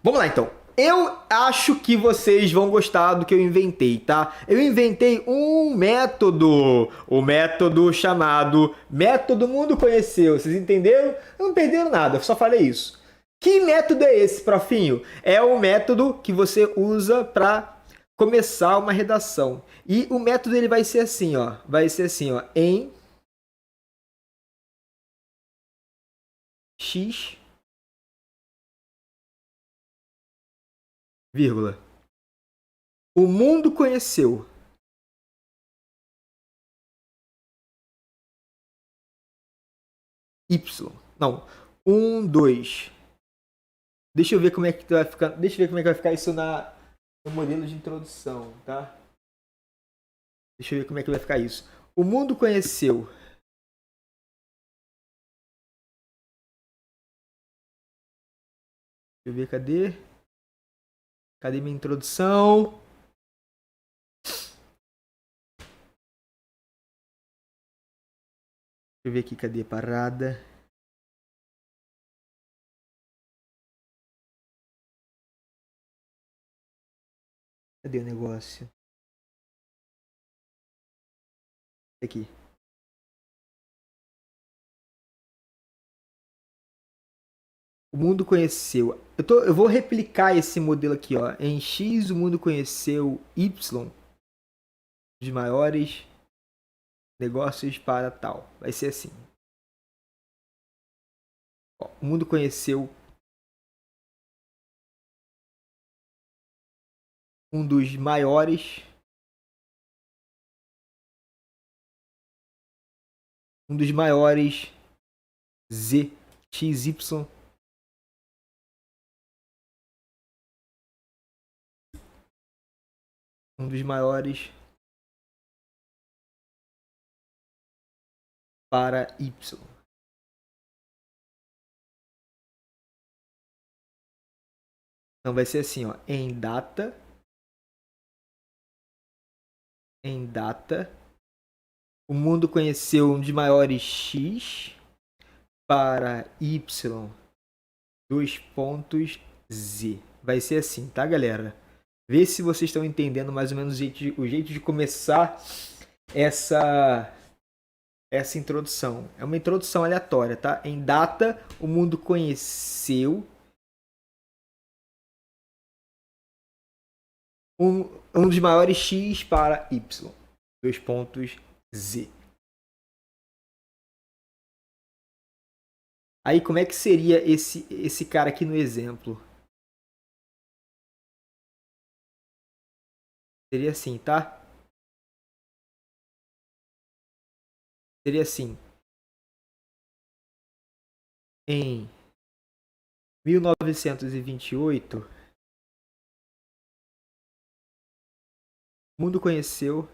Vamos lá, então. Eu acho que vocês vão gostar do que eu inventei, tá? Eu inventei um método, o método chamado Método Mundo Conheceu. Vocês entenderam? Não perderam nada, eu só falei isso. Que método é esse, profinho? É o método que você usa para começar uma redação. E o método ele vai ser assim, ó. Vai ser assim, ó. Em X, vírgula. O mundo conheceu Y. Não. Um, dois. Deixa eu ver como é que vai ficar. Deixa eu ver como é que vai ficar isso no modelo de introdução, tá? Deixa eu ver como é que vai ficar isso. O mundo conheceu. Deixa eu ver, cadê? Cadê minha introdução? Deixa eu ver aqui, cadê a parada? Cadê o negócio? Aqui. O mundo conheceu. Eu vou replicar esse modelo aqui, ó. Em X, o mundo conheceu Y de maiores negócios para tal. Vai ser assim. Ó, o mundo conheceu um dos maiores. Um dos maiores Z, X, Y. Um dos maiores para Y. Então vai ser assim, ó, em data, o mundo conheceu um dos maiores X para Y, dois pontos Z. Vai ser assim, tá, galera? Vê se vocês estão entendendo mais ou menos o jeito de começar essa essa introdução. É uma introdução aleatória, tá? Em data, o mundo conheceu um dos maiores X para Y. Dois pontos Z. Aí como é que seria esse cara aqui no exemplo? Seria assim, tá? Seria assim. Em 1928, o mundo conheceu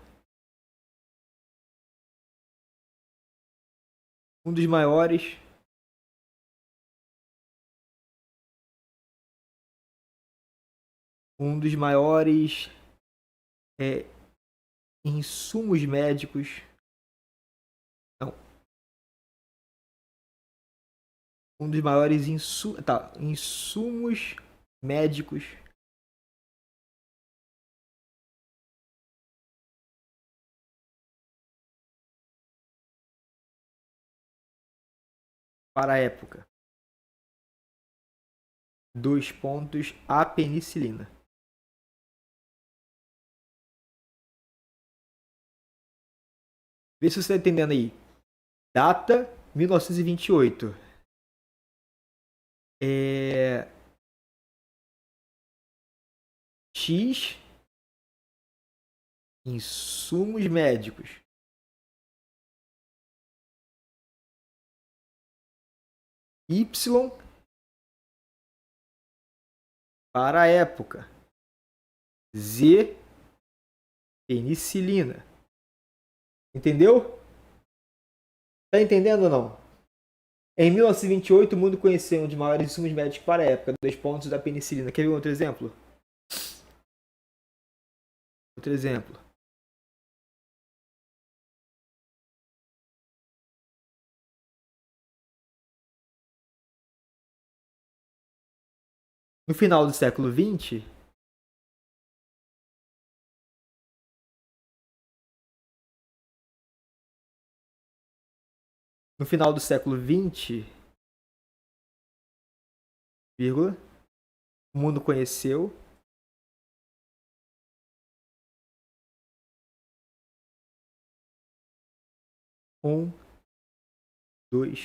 um dos maiores um dos maiores é, insumos médicos. Não, um dos maiores insumos médicos para a época. Dois pontos, a penicilina. Vê se você está entendendo aí. Data 1928. É... X insumos médicos. Y para a época. Z penicilina. Entendeu? Tá entendendo ou não? Em 1928, o mundo conheceu um dos maiores insumos médicos para a época, dois pontos da penicilina. Quer ver outro exemplo? Outro exemplo. No final do século XX, no final do século XX, vírgula, o mundo conheceu dos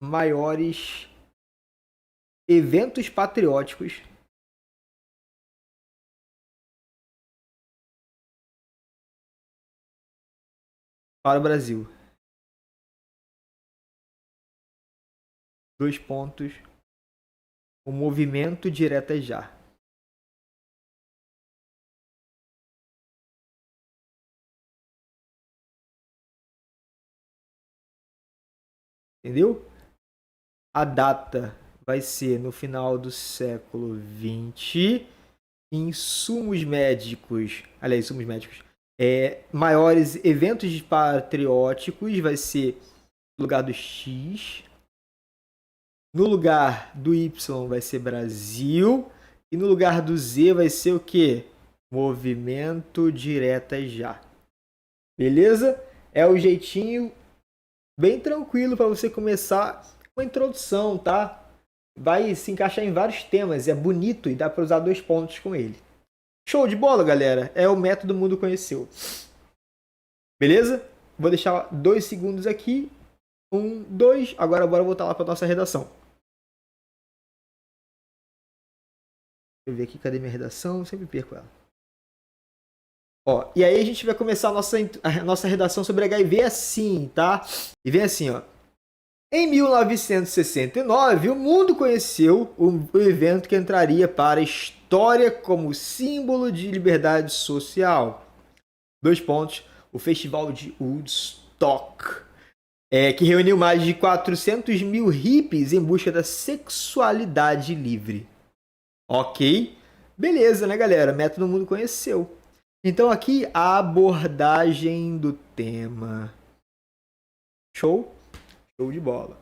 maiores eventos patrióticos para o Brasil. Dois pontos. O movimento Direta Já. Entendeu? A data vai ser no final do século XX. Insumos médicos. Aliás, insumos médicos. Maiores eventos patrióticos vai ser no lugar do X. No lugar do Y vai ser Brasil. E no lugar do Z vai ser o quê? Movimento Direta Já. Beleza? É o jeitinho bem tranquilo para você começar uma introdução, tá? Vai se encaixar em vários temas, é bonito e dá para usar 2 pontos com ele. Show de bola, galera! É o método Mundo Conheceu. Beleza? Vou deixar 2 segundos aqui. 1, 2. Agora bora voltar lá para nossa redação. Deixa eu ver aqui, cadê minha redação? Eu sempre perco ela. Ó, e aí a gente vai começar a nossa redação sobre HIV assim, tá? E vem assim, ó. Em 1969, o mundo conheceu o evento que entraria para a história como símbolo de liberdade social. 2 pontos. O Festival de Woodstock, que reuniu mais de 400 mil hippies em busca da sexualidade livre. Ok? Beleza, né, galera? Método Mundo Conheceu. Então aqui a abordagem do tema. Show? Show de bola.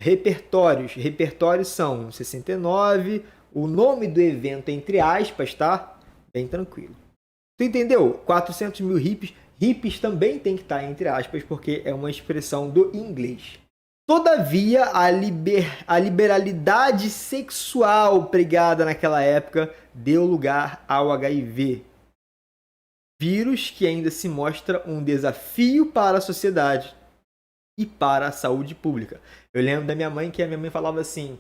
Repertórios. Repertórios são 69. O nome do evento entre aspas, tá? Bem tranquilo. Tu entendeu? 400 mil hippies. Hippies também tem que estar entre aspas, porque é uma expressão do inglês. Todavia, a liberalidade sexual pregada naquela época deu lugar ao HIV. Vírus que ainda se mostra um desafio para a sociedade e para a saúde pública. Eu lembro da minha mãe, que a minha mãe falava assim,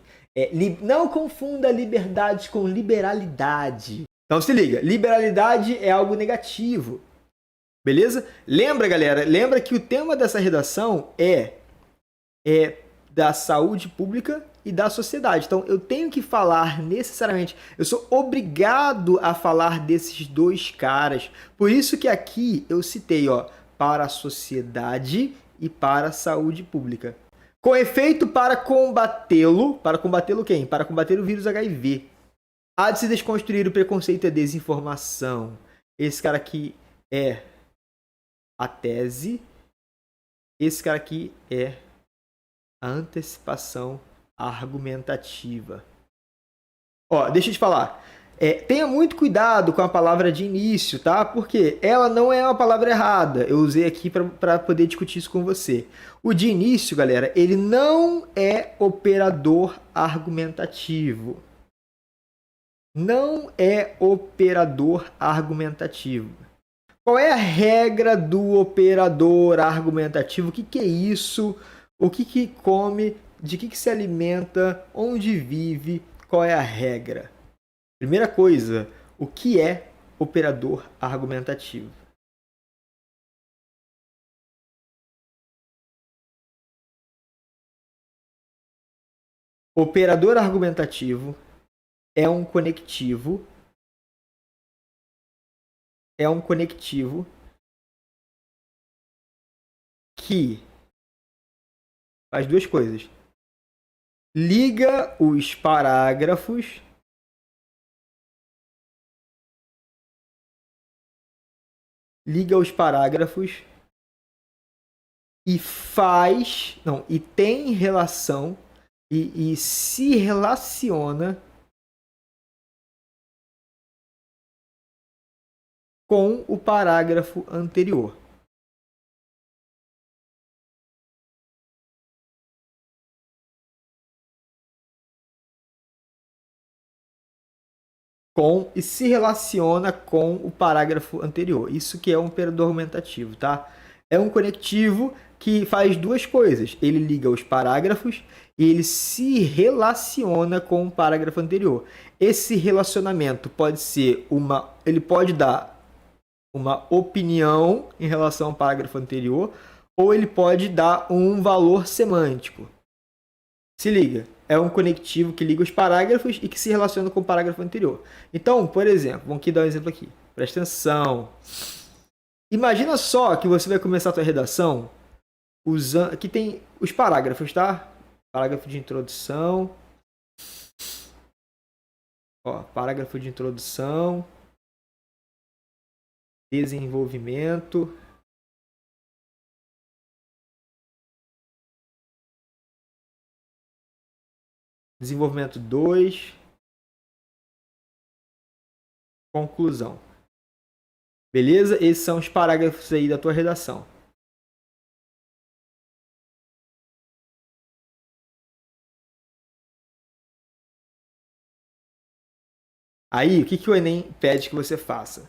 não confunda liberdade com liberalidade. Então se liga, liberalidade é algo negativo. Beleza? Lembra, galera, lembra que o tema dessa redação é da saúde pública e da sociedade. Então eu tenho que falar necessariamente, eu sou obrigado a falar desses 2 caras. Por isso que aqui eu citei, ó, para a sociedade e para a saúde pública. Com efeito, para combatê-lo quem? Para combater o vírus HIV. Há de se desconstruir o preconceito e a desinformação. Esse cara aqui é a tese. Esse cara aqui é a antecipação argumentativa. Ó, deixa eu te falar. Tenha muito cuidado com a palavra de início, tá? Porque ela não é uma palavra errada. Eu usei aqui para poder discutir isso com você. O de início, galera, ele não é operador argumentativo. Não é operador argumentativo. Qual é a regra do operador argumentativo? O que é isso? O que come? De que se alimenta? Onde vive? Qual é a regra? Primeira coisa, o que é operador argumentativo? Operador argumentativo é um conectivo que faz 2 coisas. Liga os parágrafos e tem relação e se relaciona com o parágrafo anterior. E se relaciona com o parágrafo anterior. Isso que é um operador aumentativo, tá? É um conectivo que faz duas coisas. Ele liga os parágrafos e ele se relaciona com o parágrafo anterior. Esse relacionamento pode ser ele pode dar uma opinião em relação ao parágrafo anterior, ou ele pode dar um valor semântico. Se liga, é um conectivo que liga os parágrafos e que se relaciona com o parágrafo anterior. Então, por exemplo, vamos aqui dar um exemplo aqui. Presta atenção. Imagina só que você vai começar a sua redação usando... Aqui tem os parágrafos, tá? Parágrafo de introdução. Ó, parágrafo de introdução. Desenvolvimento. Desenvolvimento 2. Conclusão. Beleza? Esses são os parágrafos aí da tua redação. Aí, o que o Enem pede que você faça?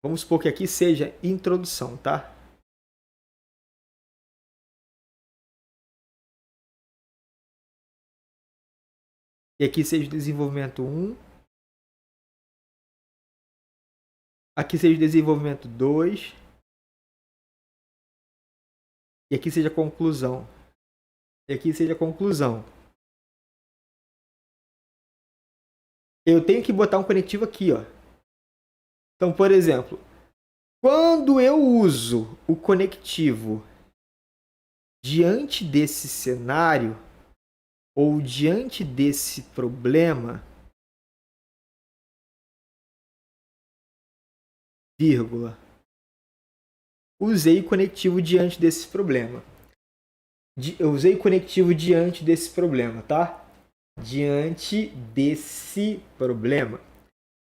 Vamos supor que aqui seja introdução, tá? E aqui seja desenvolvimento 1. Aqui seja desenvolvimento 2. E aqui seja conclusão. E aqui seja conclusão. Eu tenho que botar um conectivo aqui, ó. Então, por exemplo, quando eu uso o conectivo diante desse cenário ou diante desse problema, vírgula, usei conectivo diante desse problema. Eu usei conectivo diante desse problema, tá? Diante desse problema.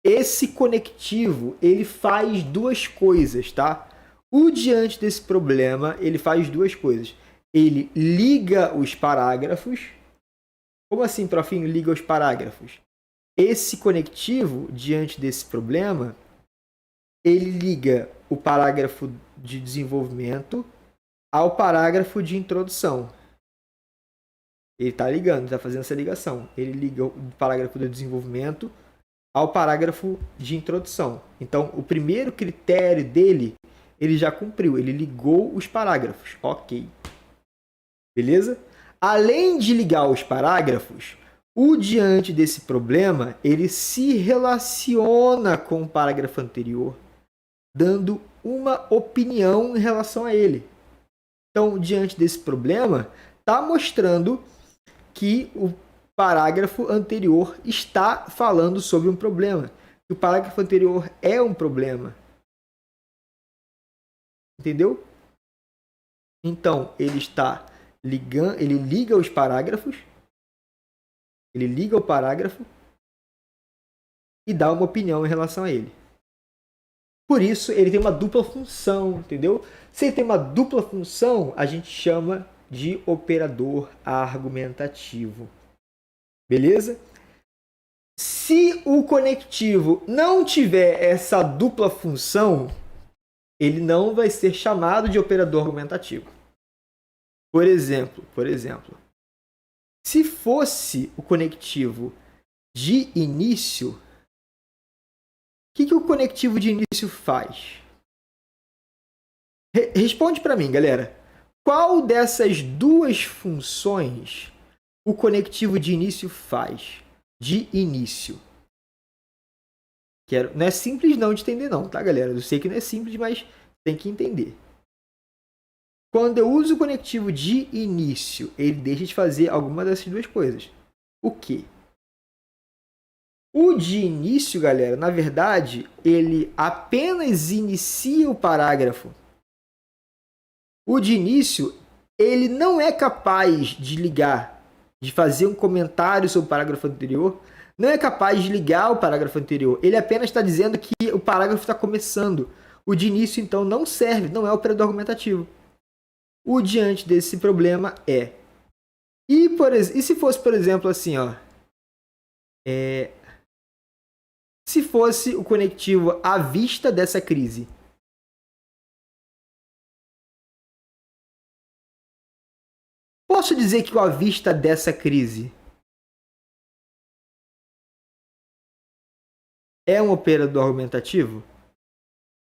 Esse conectivo, ele faz duas coisas, tá? O diante desse problema, ele faz duas coisas. Ele liga os parágrafos. Como assim, profinho, liga os parágrafos? Esse conectivo, diante desse problema, ele liga o parágrafo de desenvolvimento ao parágrafo de introdução. Ele está ligando, está fazendo essa ligação. Ele liga o parágrafo do desenvolvimento ao parágrafo de introdução. Então, o primeiro critério dele, ele já cumpriu. Ele ligou os parágrafos. Ok. Beleza? Além de ligar os parágrafos, o diante desse problema, ele se relaciona com o parágrafo anterior, dando uma opinião em relação a ele. Então, diante desse problema, está mostrando que o parágrafo anterior está falando sobre um problema. O parágrafo anterior é um problema. Entendeu? Então, ele está ligando, ele liga os parágrafos, ele liga o parágrafo e dá uma opinião em relação a ele. Por isso, ele tem uma dupla função, entendeu? Se ele tem uma dupla função, a gente chama de operador argumentativo. Beleza? Se o conectivo não tiver essa dupla função, ele não vai ser chamado de operador argumentativo. Por exemplo, se fosse o conectivo de início, o que o conectivo de início faz? Responde para mim, galera. Qual dessas duas funções o conectivo de início faz? De início. Não é simples não de entender não, tá, galera? Eu sei que não é simples, mas tem que entender. Quando eu uso o conectivo de início, ele deixa de fazer alguma dessas duas coisas. O quê? O de início, galera, na verdade, ele apenas inicia o parágrafo. O de início, ele não é capaz de ligar de fazer um comentário sobre o parágrafo anterior, não é capaz de ligar o parágrafo anterior. Ele apenas está dizendo que o parágrafo está começando. O de início, então, não serve, não é operador argumentativo. O diante desse problema é. E se fosse, por exemplo, assim, ó. Se fosse o conectivo à vista dessa crise. Posso dizer que à vista dessa crise é um operador argumentativo?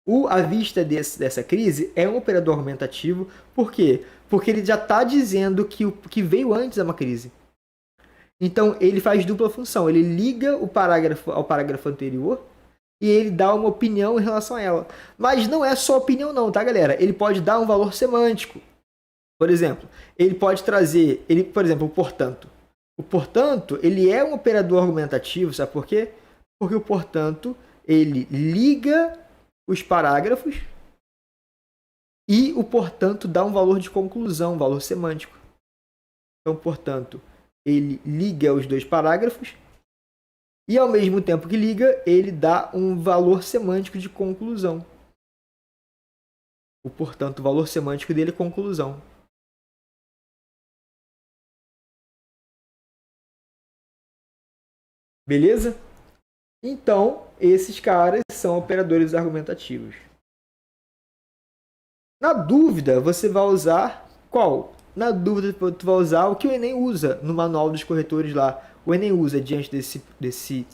O à vista dessa crise é um operador argumentativo. Por quê? Porque ele já está dizendo que o que veio antes é uma crise. Então, ele faz dupla função. Ele liga o parágrafo ao parágrafo anterior e ele dá uma opinião em relação a ela. Mas não é só opinião não, tá, galera? Ele pode dar um valor semântico. Por exemplo, ele pode trazer, por exemplo, o portanto. O portanto, ele é um operador argumentativo, sabe por quê? Porque o portanto, ele liga os parágrafos e o portanto dá um valor de conclusão, um valor semântico. Então, portanto, ele liga os dois parágrafos e, ao mesmo tempo que liga, ele dá um valor semântico de conclusão. Portanto, o valor semântico dele é conclusão. Beleza? Então, esses caras são operadores argumentativos. Na dúvida, você vai usar qual? Na dúvida, tu vai usar o que o Enem usa no manual dos corretores lá. O Enem usa diante desse...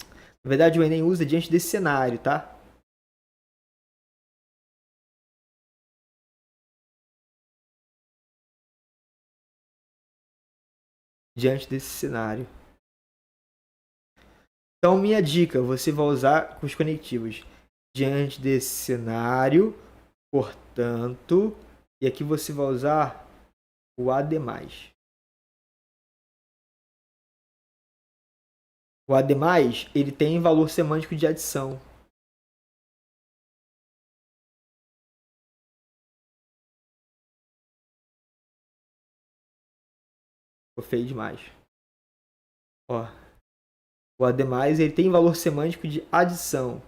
Na verdade, o Enem usa diante desse cenário, tá? Diante desse cenário. Então, minha dica, você vai usar com os conectivos. Diante desse cenário, portanto, e aqui você vai usar o ademais. O ademais, ele tem valor semântico de adição. Ficou feio demais. Ó. O ademais, ele tem valor semântico de adição,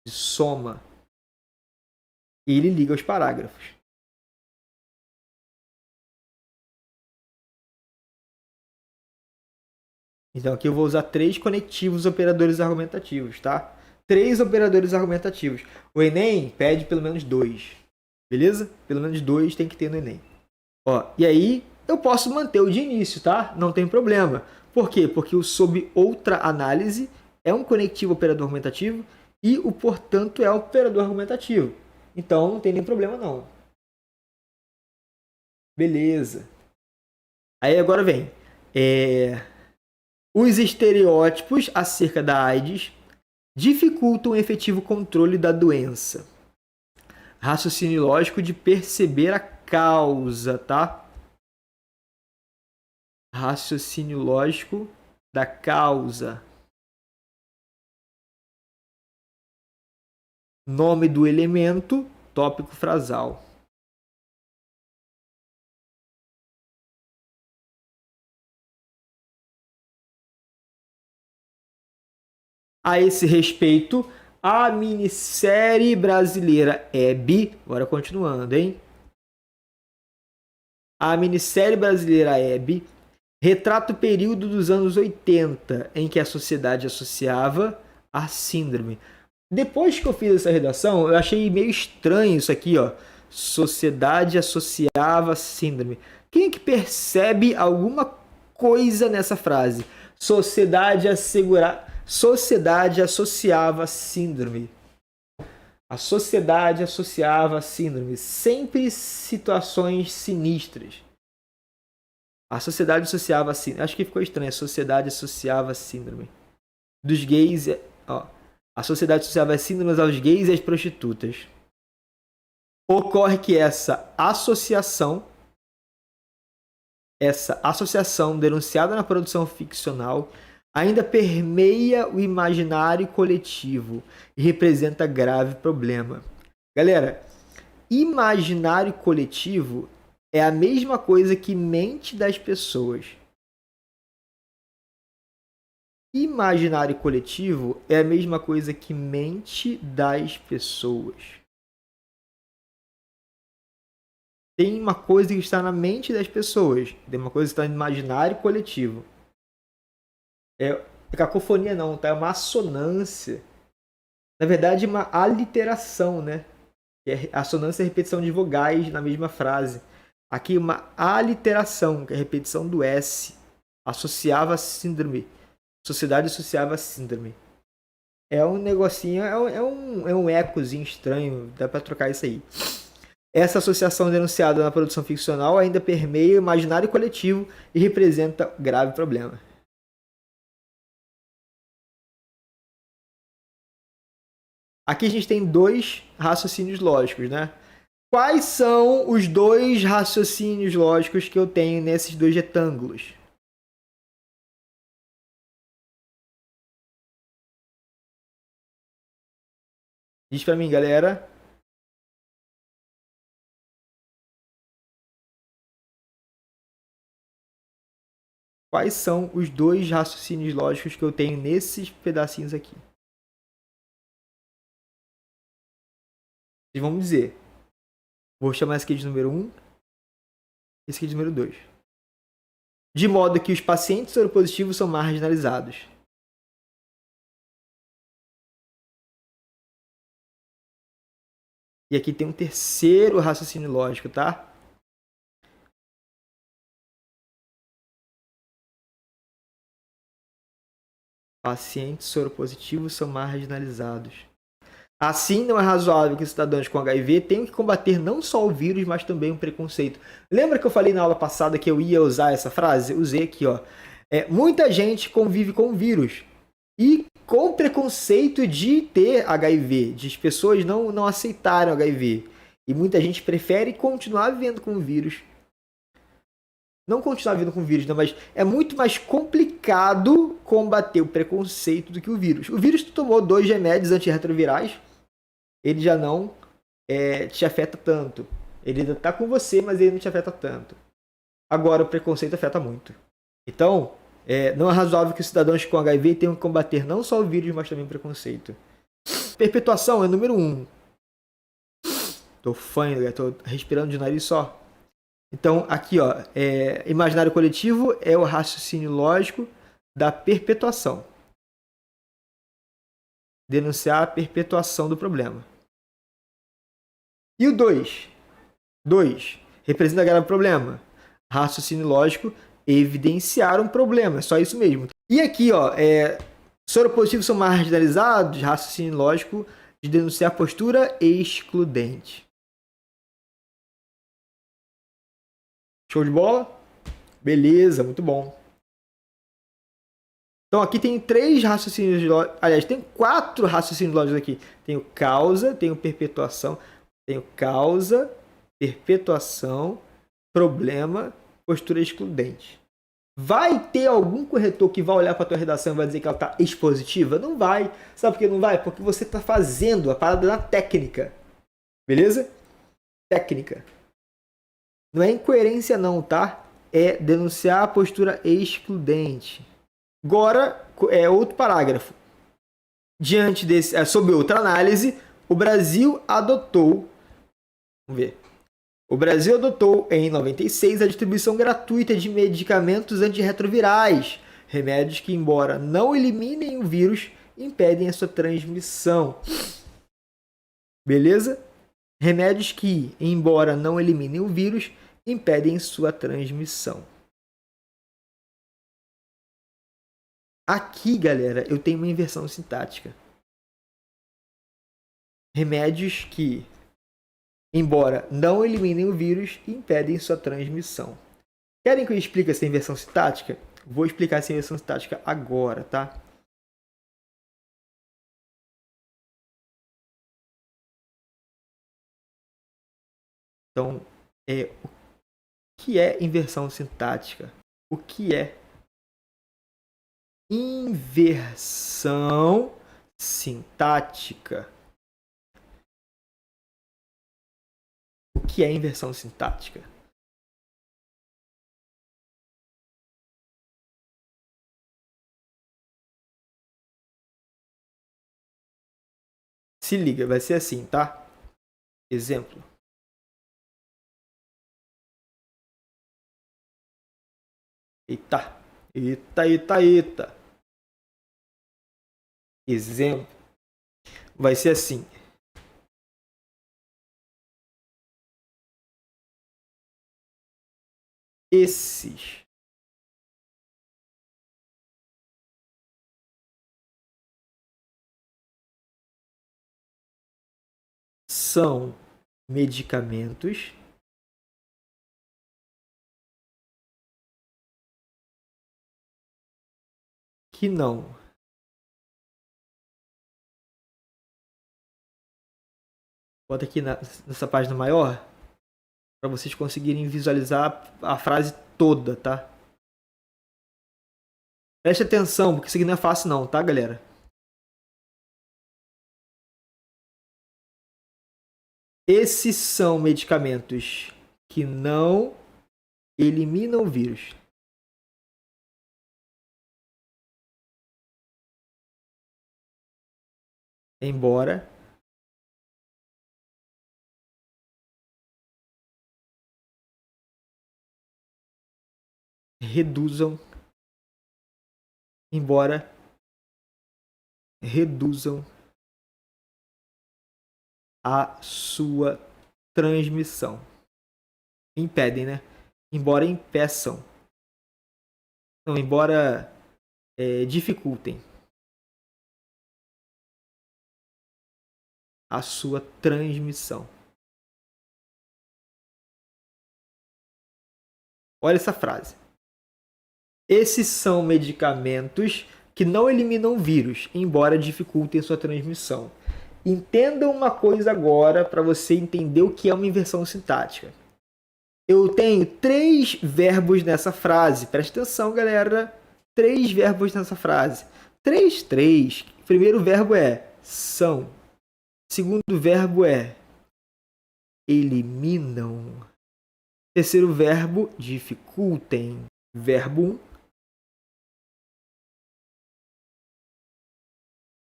de soma. E ele liga os parágrafos. Então aqui eu vou usar 3 conectivos operadores argumentativos, tá? 3 operadores argumentativos. O Enem pede pelo menos 2. Beleza? Pelo menos 2 tem que ter no Enem. Ó, e aí eu posso manter o de início, tá? Não tem problema. Por quê? Porque o sob outra análise é um conectivo operador argumentativo e o portanto é operador argumentativo. Então não tem nem problema não. Beleza. Aí agora vem. Os estereótipos acerca da AIDS dificultam o efetivo controle da doença. Raciocínio lógico de perceber a causa, tá? Raciocínio lógico da causa. Nome do elemento, tópico frasal. A esse respeito, a minissérie brasileira Hebe, agora continuando, hein? A minissérie brasileira Hebe retrata o período dos anos 80 em que a sociedade associava a síndrome. Depois que eu fiz essa redação, eu achei meio estranho isso aqui, ó. Sociedade associava a síndrome. Quem é que percebe alguma coisa nessa frase? Sociedade associava a síndrome. A sociedade associava a síndrome. Sempre situações sinistras. A sociedade associava a síndrome. Acho que ficou estranho. A sociedade associava a síndrome. Dos gays. Ó, a sociedade associava as síndromes aos gays e às prostitutas. Ocorre que essa associação denunciada na produção ficcional ainda permeia o imaginário coletivo e representa grave problema. Galera, imaginário coletivo é a mesma coisa que mente das pessoas. Imaginário coletivo é a mesma coisa que mente das pessoas. Tem uma coisa que está na mente das pessoas, tem uma coisa que está no imaginário coletivo. É cacofonia não, tá? É uma assonância. Na verdade, uma aliteração, né? Assonância é a repetição de vogais na mesma frase. Aqui, uma aliteração, que é a repetição do S. Associava a síndrome. Sociedade associava a síndrome. É um negocinho, é um ecozinho estranho, dá pra trocar isso aí. Essa associação denunciada na produção ficcional ainda permeia o imaginário coletivo e representa grave problema. Aqui a gente tem dois raciocínios lógicos, né? Quais são os dois raciocínios lógicos que eu tenho nesses dois retângulos? Diz pra mim, galera. Quais são os dois raciocínios lógicos que eu tenho nesses pedacinhos aqui? Vocês vão me dizer. Vou chamar esse aqui de número 1, esse aqui de número 2. De modo que os pacientes soropositivos são marginalizados. E aqui tem um terceiro raciocínio lógico, tá? Pacientes soropositivos são marginalizados. Assim, não é razoável que os cidadãos com HIV tenham que combater não só o vírus, mas também o preconceito. Lembra que eu falei na aula passada que eu ia usar essa frase? Usei aqui, ó. Muita gente convive com o vírus e com preconceito de ter HIV, de as pessoas não aceitarem o HIV. E muita gente prefere continuar vivendo com o vírus. Não continuar vivendo com o vírus, não, mas é muito mais complicado combater o preconceito do que o vírus. O vírus, tu tomou 2 remédios antirretrovirais, ele já não te afeta tanto. Ele ainda tá com você, mas ele não te afeta tanto. Agora, o preconceito afeta muito. Então, não é razoável que os cidadãos com HIV tenham que combater não só o vírus, mas também o preconceito. Perpetuação é número 1. Tô fanho, tô respirando de nariz só. Então, aqui, ó, imaginário coletivo é o raciocínio lógico da perpetuação. Denunciar a perpetuação do problema. E o 2? 2. Representa grave problema. Raciocínio lógico, evidenciar um problema. É só isso mesmo. E aqui, ó, soropositivos são marginalizados. Raciocínio lógico de denunciar postura excludente. Show de bola? Beleza, muito bom. Então aqui tem 3 raciocínios lógicos. Aliás, tem 4 raciocínios lógicos aqui. Tenho causa, tenho perpetuação, tenho causa, perpetuação, problema, postura excludente. Vai ter algum corretor que vai olhar para a tua redação e vai dizer que ela está expositiva? Não vai. Sabe por que não vai? Porque você está fazendo a parada na técnica. Beleza? Técnica. Não é incoerência não, tá? É denunciar a postura excludente. Agora, outro parágrafo. Diante desse, sob outra análise, o Brasil adotou, vamos ver, o Brasil adotou em 96 a distribuição gratuita de medicamentos antirretrovirais, remédios que, embora não eliminem o vírus, impedem a sua transmissão. Beleza? Remédios que, embora não eliminem o vírus, impedem sua transmissão. Aqui, galera, eu tenho uma inversão sintática. Remédios que, embora não eliminem o vírus, impedem sua transmissão. Querem que eu explique essa inversão sintática? Vou explicar essa inversão sintática agora, tá? Então, o que é inversão sintática? O que é inversão sintática? O que é inversão sintática? Se liga, vai ser assim, tá? Exemplo. Eita, eita, eita, eita. Exemplo. Vai ser assim. Esses são medicamentos que não bota aqui nessa página maior para vocês conseguirem visualizar a frase toda, tá? Preste atenção, porque isso aqui não é fácil não, tá, galera? Esses são medicamentos que não eliminam o vírus. Embora reduzam a sua transmissão. Impedem, né? Embora impeçam. Não, embora dificultem a sua transmissão. Olha essa frase. Esses são medicamentos que não eliminam o vírus, embora dificultem sua transmissão. Entenda uma coisa agora para você entender o que é uma inversão sintática. Eu tenho 3 verbos nessa frase. Presta atenção, galera. 3 verbos nessa frase. 3. Primeiro verbo é são. Segundo verbo é eliminam. Terceiro verbo, dificultem. Verbo 1.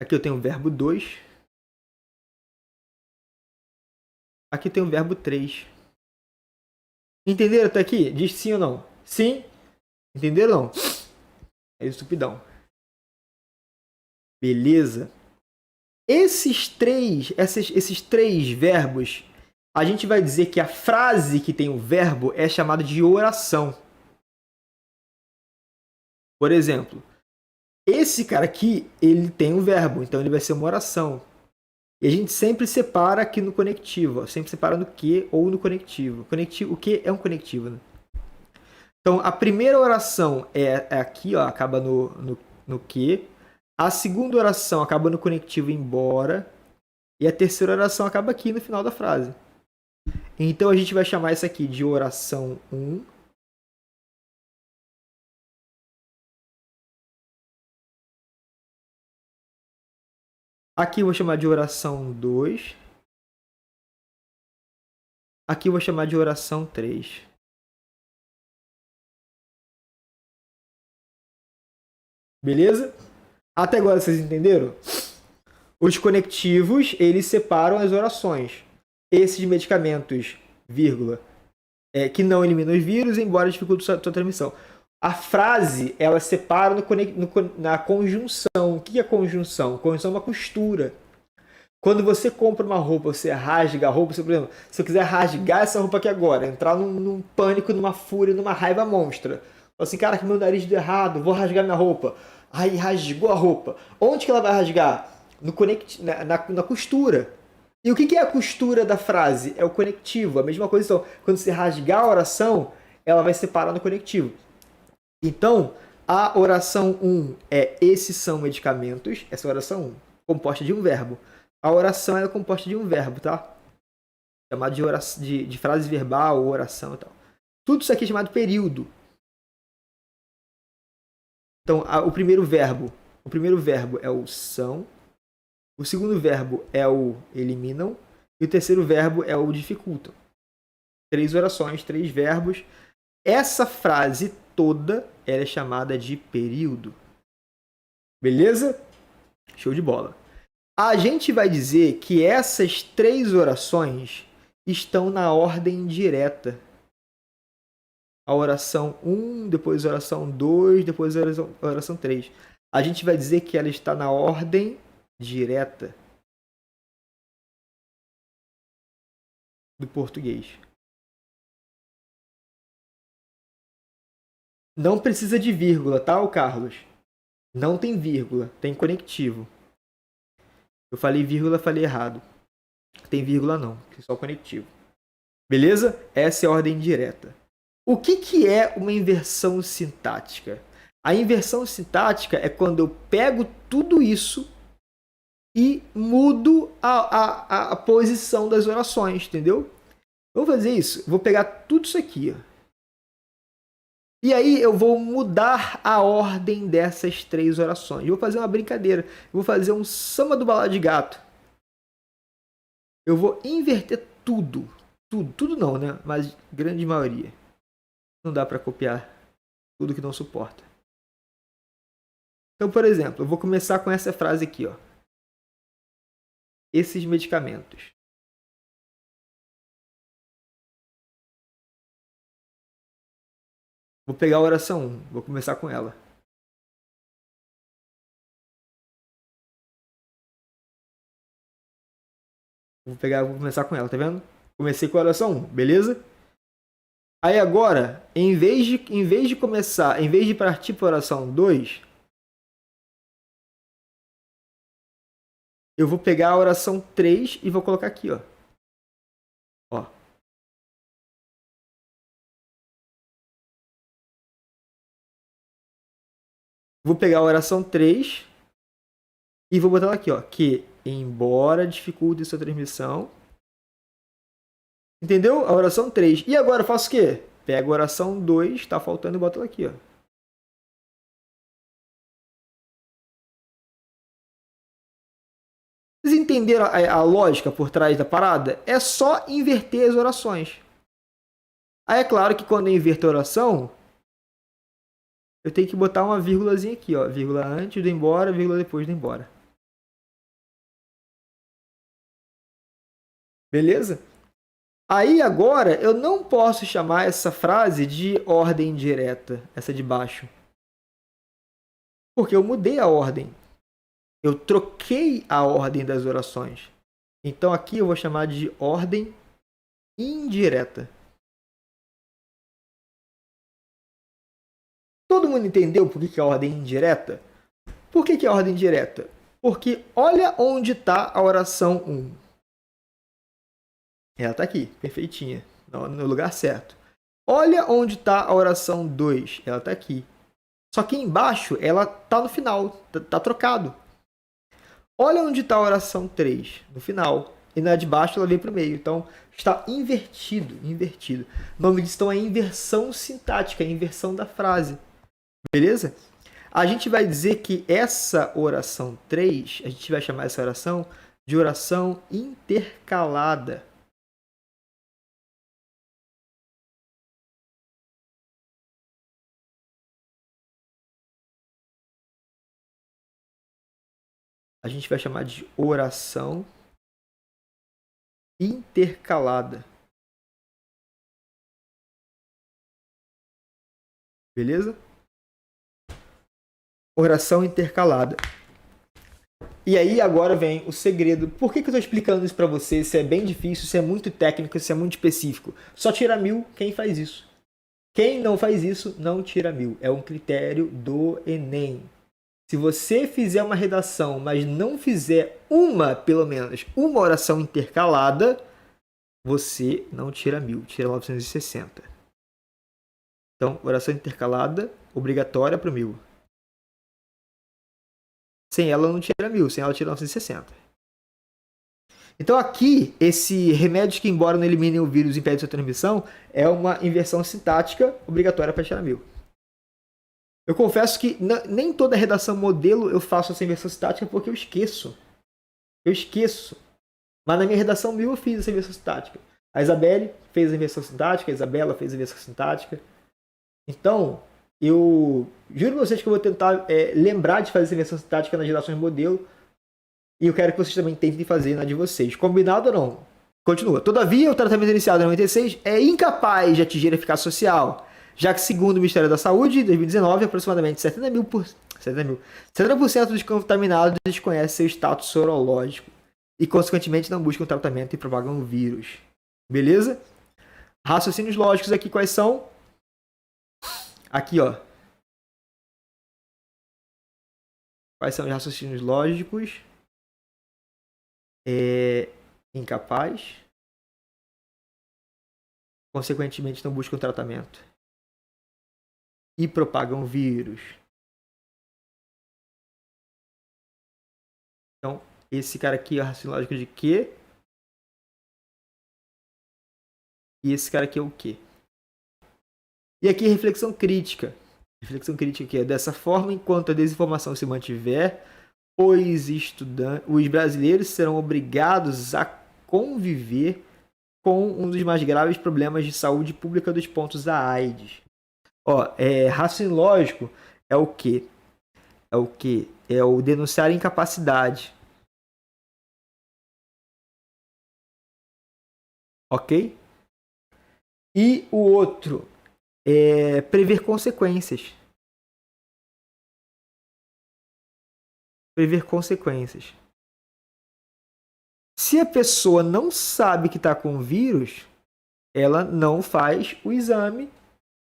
Aqui eu tenho o verbo 2. Aqui tem o verbo 3. Entenderam até aqui? Diz sim ou não? Sim? Entenderam ou não? É estupidão. Beleza? Esses três verbos, a gente vai dizer que a frase que tem o verbo é chamada de oração. Por exemplo, esse cara aqui, ele tem um verbo, então ele vai ser uma oração. E a gente sempre separa aqui no conectivo, ó, sempre separa no que ou no conectivo. O que é um conectivo, né? Então, a primeira oração é aqui, ó, acaba no que. A segunda oração acaba no conectivo embora. E a terceira oração acaba aqui no final da frase. Então, a gente vai chamar isso aqui de oração 1. Aqui eu vou chamar de oração 2. Aqui eu vou chamar de oração 3. Beleza? Até agora vocês entenderam? Os conectivos, eles separam as orações. Esses medicamentos, vírgula, que não eliminam os vírus, embora dificulte sua transmissão. A frase, ela separa na conjunção. O que é conjunção? Conjunção é uma costura. Quando você compra uma roupa, você rasga a roupa, por exemplo, se eu quiser rasgar essa roupa aqui agora, entrar num pânico, numa fúria, numa raiva monstra. Assim, cara, que meu nariz deu errado, vou rasgar minha roupa. Aí rasgou a roupa. Onde que ela vai rasgar? Na costura. E o que é a costura da frase? É o conectivo. A mesma coisa, então, quando você rasgar a oração, ela vai separar no conectivo. Então, a oração 1 é esses são medicamentos. Essa é a oração 1, composta de um verbo. A oração é composta de um verbo, tá? Chamado de frase verbal ou oração e tal. Tudo isso aqui é chamado período. Então, o primeiro verbo é o são. O segundo verbo é o eliminam. E o terceiro verbo é o dificultam. 3 orações, 3 verbos. Essa frase toda ela é chamada de período. Beleza? Show de bola. A gente vai dizer que essas 3 orações estão na ordem direta. A oração 1, depois a oração 2, depois a oração 3. A gente vai dizer que ela está na ordem direta do português. Não precisa de vírgula, tá, Carlos? Não tem vírgula, tem conectivo. Eu falei vírgula, falei errado. Tem vírgula não, é só conectivo. Beleza? Essa é a ordem direta. O que é uma inversão sintática? A inversão sintática é quando eu pego tudo isso e mudo a posição das orações, entendeu? Vou fazer isso. Vou pegar tudo isso aqui. Ó. E aí eu vou mudar a ordem dessas 3 orações. Eu vou fazer uma brincadeira. Eu vou fazer um samba do balado de gato. Eu vou inverter tudo. Tudo não, né? Mas grande maioria. Não dá para copiar tudo que não suporta. Então, por exemplo, eu vou começar com essa frase aqui, ó. Esses medicamentos. Vou pegar a oração 1, vou começar com ela. Vou começar com ela, tá vendo? Comecei com a oração 1, beleza? Aí agora, em vez de partir para a oração 2, eu vou pegar a oração 3 e vou colocar aqui, ó. Ó. Vou pegar a oração 3 e vou botar ela aqui, ó. Que, embora dificulte sua transmissão... Entendeu? A oração 3. E agora eu faço o quê? Pego a oração 2, tá faltando e boto ela aqui, ó. Vocês entenderam a lógica por trás da parada? É só inverter as orações. Aí é claro que quando eu inverto a oração, eu tenho que botar uma vírgulazinha aqui, ó. Vírgula antes do embora, vírgula depois do embora. Beleza? Aí agora eu não posso chamar essa frase de ordem direta, essa de baixo. Porque eu mudei a ordem. Eu troquei a ordem das orações. Então aqui eu vou chamar de ordem indireta. Todo mundo entendeu por que é a ordem indireta? Por que é a ordem direta? Porque olha onde está a oração 1. Ela está aqui, perfeitinha, no lugar certo. Olha onde está a oração 2. Ela está aqui. Só que embaixo ela está no final, está trocado. Olha onde está a oração 3, no final. E na de baixo ela vem para o meio. Então está invertido. O nome disso então é inversão sintática, a inversão da frase. Beleza? A gente vai dizer que essa oração 3, a gente vai chamar essa oração de oração intercalada. A gente vai chamar de oração intercalada. Beleza? Oração intercalada. E aí agora vem o segredo. Por que eu estou explicando isso para você? Isso é bem difícil, isso é muito técnico, isso é muito específico. Só tira 1000 quem faz isso. Quem não faz isso, não tira 1000. É um critério do Enem. Se você fizer uma redação, mas não fizer pelo menos uma oração intercalada, você não tira 1000, tira 960. Então, oração intercalada, obrigatória para o 1000. Sem ela não tira 1000, sem ela tira 960. Então aqui, esse remédio que embora não elimine o vírus e impede sua transmissão, é uma inversão sintática obrigatória para tirar 1000. Eu confesso que nem toda redação modelo eu faço essa inversão sintática porque eu esqueço. Mas na minha redação 1000 eu fiz essa inversão sintática. A Isabelle fez a inversão sintática, a Isabela fez a inversão sintática. Então, eu juro pra vocês que eu vou tentar lembrar de fazer essa inversão sintática nas redações modelo E eu quero que vocês também tentem fazer na de vocês. Combinado ou não? Continua. Todavia, o tratamento iniciado em 96 é incapaz de atingir a eficácia social, já que, segundo o Ministério da Saúde, em 2019, aproximadamente 70% dos contaminados desconhecem seu status sorológico e, consequentemente, não buscam tratamento e propagam o vírus. Beleza? Raciocínios lógicos aqui quais são? Aqui, ó. Quais são os raciocínios lógicos? Incapaz. Consequentemente, não buscam tratamento e propagam o vírus. Então, esse cara aqui é o raciocínio lógico de quê? E esse cara aqui é o quê? E aqui, reflexão crítica. Reflexão crítica aqui é dessa forma, enquanto a desinformação se mantiver, os brasileiros serão obrigados a conviver com um dos mais graves problemas de saúde pública dos pontos da AIDS. Raciocínio lógico é o quê? É o quê? É o denunciar incapacidade. Ok? E o outro é prever consequências. Prever consequências. Se a pessoa não sabe que está com vírus, ela não faz o exame,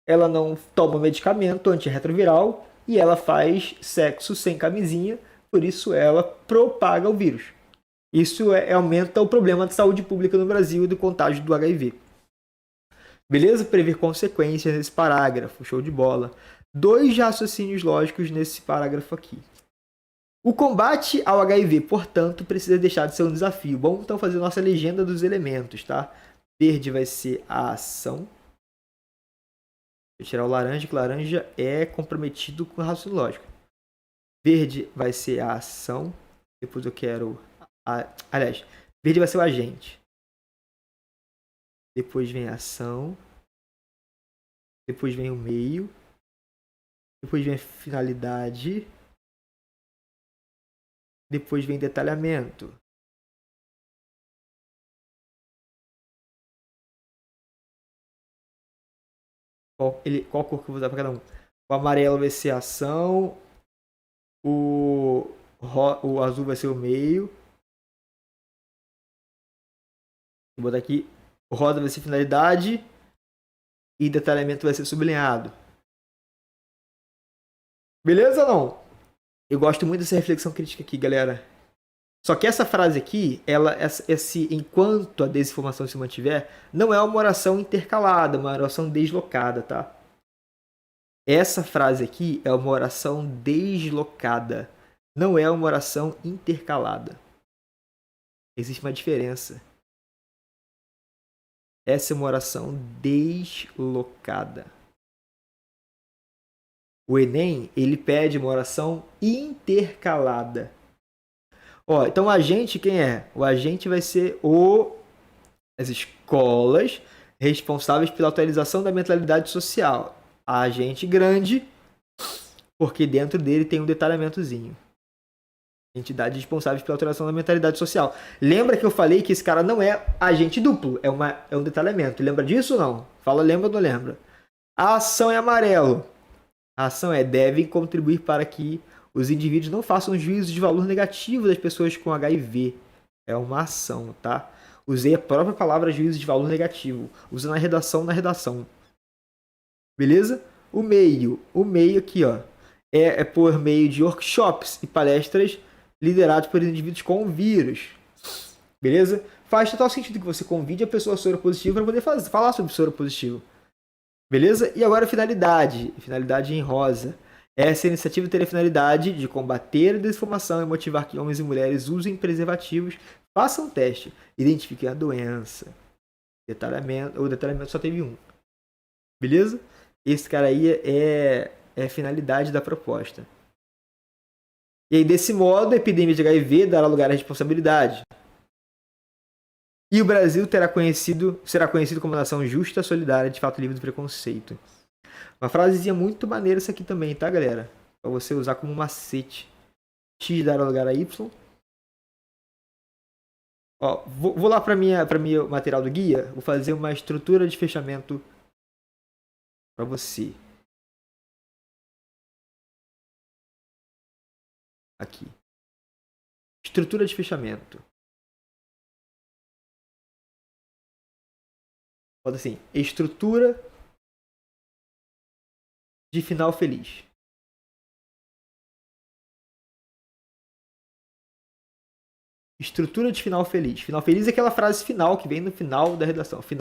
ela não toma medicamento antirretroviral e ela faz sexo sem camisinha, por isso ela propaga o vírus. Isso aumenta o problema de saúde pública no Brasil e do contágio do HIV. Beleza? Prever consequências nesse parágrafo, show de bola. 2 raciocínios lógicos nesse parágrafo aqui. O combate ao HIV, portanto, precisa deixar de ser um desafio. Vamos então fazer nossa legenda dos elementos, tá? Verde vai ser a ação. Vou tirar o laranja, que laranja é comprometido com o raciocínio lógico. Verde vai ser a ação. Depois eu quero... Aliás, verde vai ser o agente. Depois vem a ação. Depois vem o meio. Depois vem a finalidade. Depois vem detalhamento. Qual cor que eu vou usar para cada um? O amarelo vai ser a ação. O azul vai ser o meio. Vou botar aqui. O rosa vai ser finalidade. E detalhamento vai ser sublinhado. Beleza ou não? Eu gosto muito dessa reflexão crítica aqui, galera. Só que essa frase aqui, enquanto a desinformação se mantiver, não é uma oração intercalada, uma oração deslocada, tá? Essa frase aqui é uma oração deslocada, não é uma oração intercalada. Existe uma diferença. Essa é uma oração deslocada. O Enem, ele pede uma oração intercalada. Então o agente quem é? O agente vai ser as escolas responsáveis pela atualização da mentalidade social. Agente grande, porque dentro dele tem um detalhamentozinho. Entidades responsáveis pela alteração da mentalidade social. Lembra que eu falei que esse cara não é agente duplo, é um detalhamento. Lembra disso ou não? Fala, lembra ou não lembra? A ação é amarelo. A ação devem contribuir para que os indivíduos não façam juízo de valor negativo das pessoas com HIV. É uma ação, tá? Usei a própria palavra juízo de valor negativo. Usa na redação. Beleza? O meio aqui, ó, é por meio de workshops e palestras liderados por indivíduos com vírus. Beleza? Faz total sentido que você convide a pessoa soropositiva para poder falar sobre soropositivo. Beleza? E agora a finalidade. Finalidade em rosa. Essa iniciativa teria a finalidade de combater a desinformação e motivar que homens e mulheres usem preservativos, façam teste, identifiquem a doença. O detalhamento só teve um. Beleza? Esse cara aí é a finalidade da proposta. E aí, desse modo, a epidemia de HIV dará lugar à responsabilidade. E o Brasil será conhecido como nação justa, solidária, de fato livre do preconceito. Uma frasezinha muito maneira essa aqui também, tá, galera? Pra você usar como macete. X dará lugar a Y. Ó, vou lá para minha material do guia, vou fazer uma estrutura de fechamento para você. Aqui. Estrutura de fechamento. Bota assim, estrutura de final feliz. Estrutura de final feliz. Final feliz é aquela frase final que vem no final da redação.